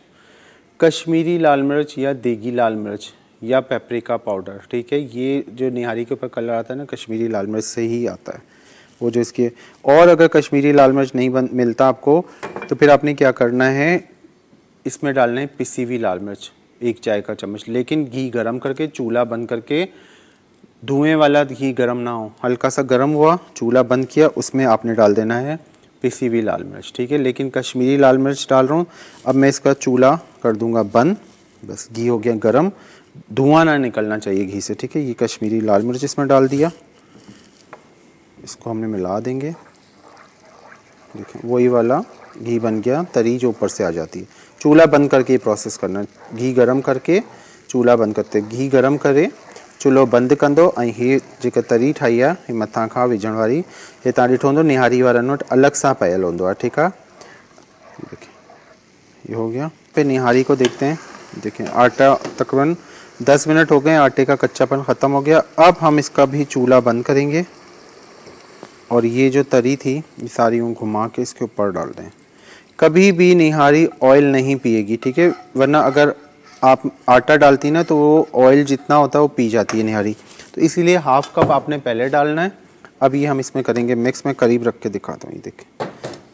कश्मीरी लाल मिर्च या देगी लाल मिर्च या पेपरिका पाउडर, ठीक है। ये जो निहारी के ऊपर कलर आता है ना कश्मीरी लाल मिर्च से ही आता है वो जो इसके। और अगर कश्मीरी लाल मिर्च नहीं मिलता आपको तो फिर आपने क्या करना है, इसमें डालना है पिसी हुई लाल मिर्च 1 चाय का चम्मच। लेकिन घी गरम करके, चूल्हा बंद करके, धुएं वाला घी गरम ना हो, हल्का सा गरम हुआ, चूल्हा बंद किया, उसमें आपने डाल देना है पिसी हुई लाल मिर्च, ठीक है। लेकिन कश्मीरी लाल मिर्च डाल रहा हूँ। अब मैं इसका चूल्हा कर दूंगा बंद, बस घी हो गया गरम, धुआं ना निकलना चाहिए घी से, ठीक है। ये कश्मीरी लाल मिर्च इसमें डाल दिया, इसको हमने मिला देंगे। देखिए वही वाला घी बन गया, तरी जो ऊपर से आ जाती है। चूल्हा बंद करके ये प्रोसेस करना है, घी गरम करके चूल्हा बंद करते। घी गरम करे, चूल्हो बंदि कंदो ऐं हीअ जेका तरी ठाही आहे हीअ मथां खां विझण वारी, हे तव्हां ॾिठो हूंदो निहारी वारनि वटि अलॻि सां पयल हूंदो आहे, ठीकु आहे। देखिए ये हो गया। फिर निहारी को देखते हैं। देखिए आटा तकरीबन 10 मिनट हो गए, आटे का कच्चापन ख़त्म हो गया। अब हम इसका भी चूल्हा बंद करेंगे और ये जो तरी थी ये सारी यूँ घुमा के इसके ऊपर डाल दें। कभी भी निहारी ऑयल नहीं पिएगी, ठीक है, वरना अगर आप आटा डालती ना तो वो ऑयल जितना होता है वो पी जाती है निहारी। तो इसीलिए 1/2 कप आपने पहले डालना है। अब ये हम इसमें करेंगे मिक्स। में करीब रख के दिखाता हूँ, ये देखिए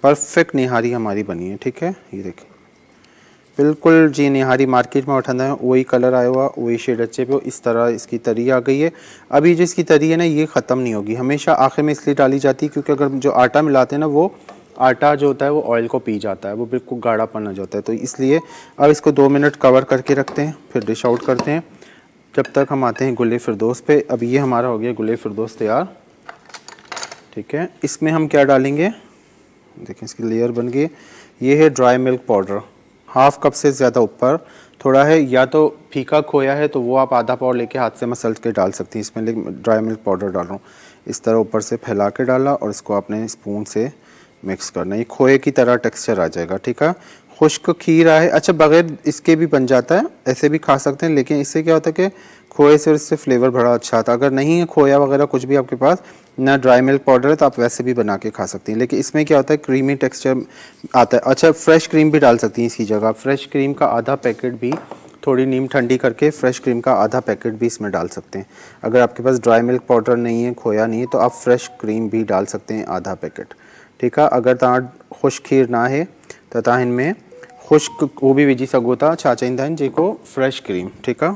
परफेक्ट निहारी हमारी बनी है, ठीक है। ये देखिए बिल्कुल जी निहारी मार्केट में वठंदा है वही कलर आयो हुआ, वही शेड अचे पियो, इस तरह इसकी तरी आ गई है। अभी जो इसकी तरी है ना ये ख़त्म नहीं होगी, हमेशा आखिर में इसलिए डाली जाती है क्योंकि अगर जो आटा मिलाते हैं ना वो आटा जो होता है वो ऑयल को पी जाता है, वो बिल्कुल गाढ़ापन आ जाता है। तो इसलिए अब इसको 2 मिनट कवर करके रखते हैं, फिर डिश आउट करते हैं। जब तक हम आते हैं गुले फिरदौस पे। अब ये हमारा हो गया गुले फिरदौस तैयार, ठीक है। इसमें हम क्या डालेंगे, देखें इसकी लेयर बन गई। ये है ड्राई मिल्क पाउडर, 1/2 कप से ज़्यादा ऊपर थोड़ा है, या तो फीका खोया है तो वो आप आधा पाव लेके हाथ से मसल के डाल सकती हैं इसमें, लेकिन ड्राई मिल्क पाउडर डाल रहा हूँ। इस तरह ऊपर से फैला के डाला और इसको आपने स्पून से मिक्स करना, ये खोए की तरह टेक्सचर आ जाएगा, ठीक है। खुश्क खीर है, अच्छा बगैर इसके भी बन जाता है, ऐसे भी खा सकते हैं, लेकिन इससे क्या होता है कि खोए से इससे फ्लेवर बड़ा अच्छा आता है। अगर नहीं है खोया वगैरह कुछ भी आपके पास, ना ड्राई मिल्क पाउडर है, तो आप वैसे भी बना के खा सकती हैं। लेकिन इसमें क्या होता है क्रीमी टेक्सचर आता है। अच्छा फ्रेश क्रीम भी डाल सकती हैं इसकी जगह, फ्रेश क्रीम का आधा पैकेट भी, थोड़ी नीम ठंडी करके फ्रेश क्रीम का आधा पैकेट भी इसमें डाल सकते हैं। अगर आपके पास ड्राई मिल्क पाउडर नहीं है, खोया नहीं है, तो आप फ्रेश क्रीम भी डाल सकते हैं आधा पैकेट, ठीक है। अगर तव्हां खुश्क खीर ना है तो तव्हां इनमें खुश्क वो भी विझी सघो था, छा चवंदा आहिनि जेको फ्रेश क्रीम, ठीक है।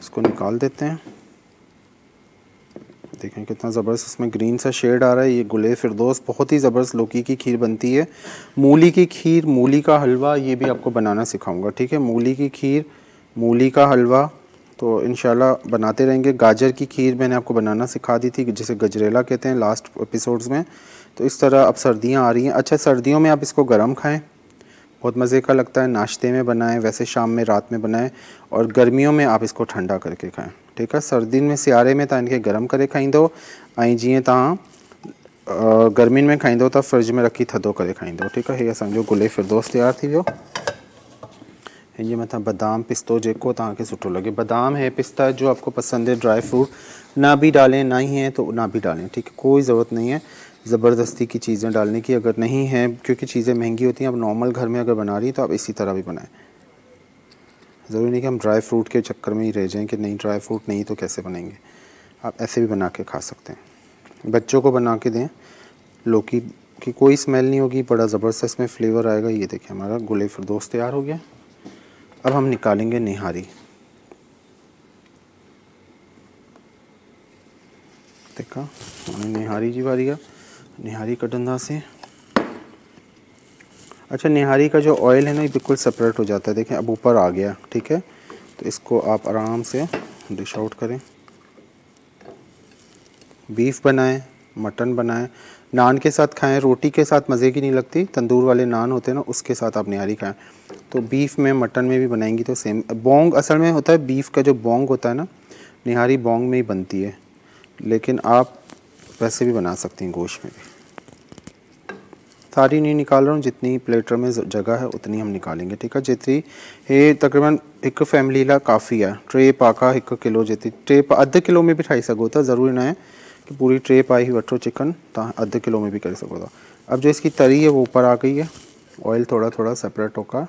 इसको निकाल देते हैं। देखें कितना ज़बरदस्त इसमें ग्रीन सा शेड आ रहा है। ये गुले फिरदौस बहुत ही ज़बरदस्त लौकी की खीर बनती है। मूली की खीर, मूली का हलवा, ये भी आपको बनाना सिखाऊंगा, ठीक है। मूली की खीर, मूली का हलवा तो इंशाल्लाह बनाते रहेंगे। गाजर की खीर मैंने आपको बनाना सिखा दी थी, जिसे गजरेला कहते हैं लास्ट एपिसोड्स में। तो इस तरह अब सर्दियाँ आ रही हैं। अच्छा सर्दियों में आप इसको गर्म खाएँ, बहुत मज़े का लगता है, नाश्ते में बनाएं, वैसे शाम में रात में बनाएं, और गर्मियों में आप इसको ठंडा करके खाएं, ठीक है। सर्दियों में सियारे में तव्हां इनखे गरम करे खाईंदो, ऐं जीअं तव्हां गर्मियुनि में खाईंदो त फ्रिज में रखी थधो करे खाईंदो, ठीक है। हीअ सम्झो गुले फिरदौस तैयार थी वियो। हिन मथां बादाम पिस्तो जेको तव्हांखे सुठो लगे, बादाम है पिस्ता जो आपको पसंद है, ड्राई फ्रूट ना भी डालें, ना ही है तो ना भी डालें, ठीक है। कोई ज़रूरत नहीं है ज़बरदस्ती की चीज़ें डालने की, अगर नहीं है क्योंकि चीज़ें महंगी होती हैं। अब नॉर्मल घर में अगर बना रही तो आप इसी तरह भी बनाएं। ज़रूरी नहीं कि हम ड्राई फ्रूट के चक्कर में ही रह जाएं कि नहीं ड्राई फ्रूट नहीं तो कैसे बनाएंगे, आप ऐसे भी बना के खा सकते हैं। बच्चों को बना के दें, लौकी की कोई स्मेल नहीं होगी, बड़ा ज़बरदस्त इसमें फ्लेवर आएगा। ये देखिए हमारा गुले फिरदौस तैयार हो गया। अब हम निकालेंगे निहारी। देखा हाणे निहारी जी वारी आहे, निहारी कढंदासीं। अच्छा, निहारी का जो ऑयल है ना ये बिल्कुल सेपरेट हो जाता है। देखें अब ऊपर आ गया, ठीक है। तो इसको आप आराम से डिश आउट करें। बीफ बनाएं, मटन बनाएं, नान के साथ खाएं, रोटी के साथ मज़े की नहीं लगती। तंदूर वाले नान होते हैं ना, उसके साथ आप निहारी खाएं। तो बीफ में मटन में भी बनाएंगी तो सेम। बोंग असल में होता है बीफ का जो बोंग होता है ना, निहारी बोंग में ही बनती है, लेकिन आप वैसे भी बना सकती हैं गोश्त में भी। सारी नहीं निकाल रहा हूँ, जितनी प्लेटर में जगह है उतनी हम निकालेंगे, ठीक है। जितनी ये तकरीबन एक फैमिली ला काफ़ी है। ट्रे पाका 1 किलो जितनी, ट्रे अध किलो में भी खाई सको था, ज़रूरी ना है कि पूरी ट्रे पाई ही वठो चिकन, तो अध किलो में भी कर सको था। अब जो इसकी तरी है वो ऊपर आ गई है, ऑयल थोड़ा थोड़ा सेपरेट होकर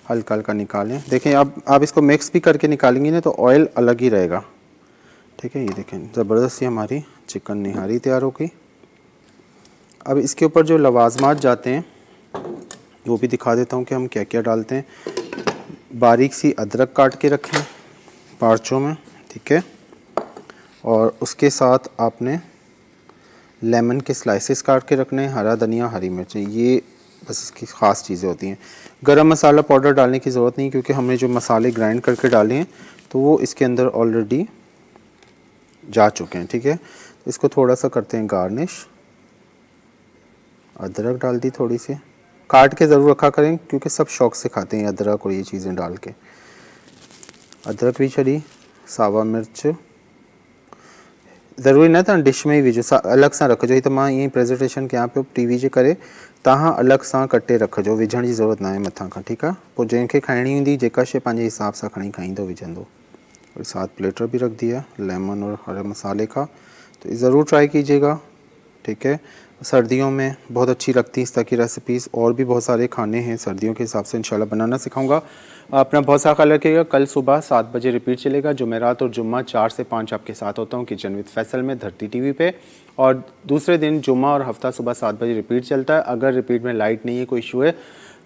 हल्का हल्का निकालें। देखें अब आप इसको मिक्स भी करके निकालेंगी ना तो ऑयल अलग ही रहेगा, ठीक है। ये देखें ज़बरदस्त हमारी चिकन निहारी तैयार हो गई। अब इसके ऊपर जो लवाजमात जाते हैं वो भी दिखा देता हूँ कि हम क्या क्या डालते हैं। बारीक सी अदरक काट के रखें पार्चों में, ठीक है। और उसके साथ आपने लेमन के स्लाइसेस काट के रखने हैं, हरा धनिया, हरी मिर्च, ये बस इसकी ख़ास चीज़ें होती हैं। गरम मसाला पाउडर डालने की ज़रूरत नहीं, क्योंकि हमने जो मसाले ग्राइंड करके डाले हैं तो वो इसके अंदर ऑलरेडी जा चुके हैं, ठीक है। तो इसको थोड़ा सा करते हैं गार्निश। अदरक डाल दी थोड़ी सी, काट के ज़रूर रखा करें क्योंकि सब शौक से खाते हैं अदरक और ये चीज़ें डाल के। अदरक भी चली, सावा मिर्च ज़रूरी न था डिश में ही विझो, अलग सां रखिजो। ही तो मां ईअं प्रेज़ेंटेशन कयां पियो टीवी जे करे, तव्हां अलग सां कटे रखिजो, विझण जी ज़रूरत न आहे मथां खां, ठीकु आहे। पोइ जंहिंखे खाइणी हूंदी जेका शइ पंहिंजे हिसाब सां खणी खाईंदो विझंदो। और साथ प्लेटर भी रख दिया लेमन और हरे मसाले का, तो ज़रूर ट्राई कीजिएगा, ठीक है। सर्दियों में बहुत अच्छी लगती है इस तरह की रेसिपीज़। और भी बहुत सारे खाने हैं सर्दियों के हिसाब से इंशाल्लाह बनाना सिखाऊंगा। अपना बहुत सारा ख्याल रखिएगा। कल सुबह 7 बजे रिपीट चलेगा। जुमेरात और जुम्मा 4 से 5 आपके साथ होता हूँ किचन विद फैसल में, धरती टीवी पे। और दूसरे दिन जुम्मा और हफ्ता सुबह 7 बजे रिपीट चलता है। अगर रिपीट में लाइट नहीं है, कोई इशू है,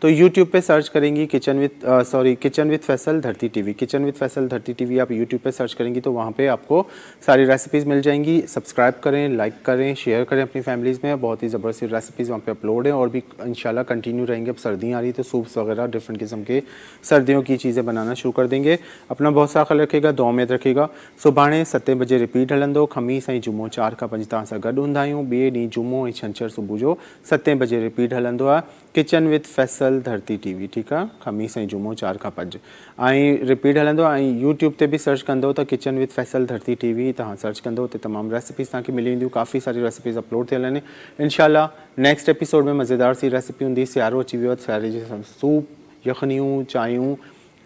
तो यूट्यूब पे सर्च करेंगी किचन विद फैसल धरती टीवी। किचन विद फैसल धरती टीवी आप यूट्यूब पे सर्च करेंगी तो वहाँ पे आपको सारी रेसिपीज़ मिल जाएंगी। सब्सक्राइब करें, लाइक करें, शेयर करें अपनी फैमिलीज़ में। बहुत ही ज़बरदस्त रेसिपीज़ वहाँ पे अपलोड हैं और भी इंशाल्लाह कंटिन्यू रहेंगे। अब सर्दियाँ आ रही तो सूप्स वगैरह डिफरेंट किस्म के सर्दियों की चीज़ें बनाना शुरू कर देंगे। अपना बहुत सारा ख्याल रखिएगा, दुआ में रखिएगा। सुभाणे 7 बजे रिपीट हलंदो। खमीस ऐं जुमो 4 खां 5 तव्हां सां गॾु हूंदा आहियूं। ॿिए ॾींहुं जुमो ऐं छंछरु सुबुह जो 7 बजे रिपीट हलंदो आहे किचन विद फैसल धरती टीवी, ठीकु आहे। खमीस ऐं जुमो 4 खां 5 ऐं रिपीट हलंदो आहे। ऐं यूट्यूब ते बि सर्च कंदो त किचन विद फैसल धरती टीवी तव्हां सर्च कंदो, उते तमामु रेसिपीज़ तव्हांखे मिली वेंदियूं। काफ़ी सारी रेसिपीज़ अपलोड थियल आहिनि। इंशाल्लाह नेक्स्ट एपिसोड में मज़ेदार सी रेसिपी हूंदी। सियारो अची वियो आहे, सियारे जे सूप, यखनियूं, चांहियूं,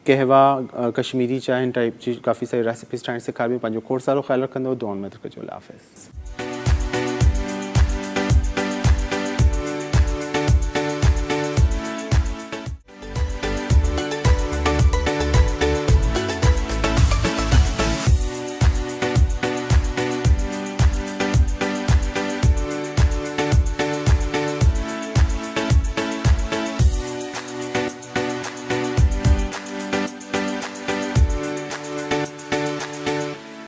कहवा, कश्मीरी चांहि टाइप जी काफ़ी सारी रेसिपीज़ ठाहिण सेखारियूं। पंहिंजो खोड़ सारो ख्यालु रखंदो। दुआ में रखिजो। अल्लाह हाफ़िज़।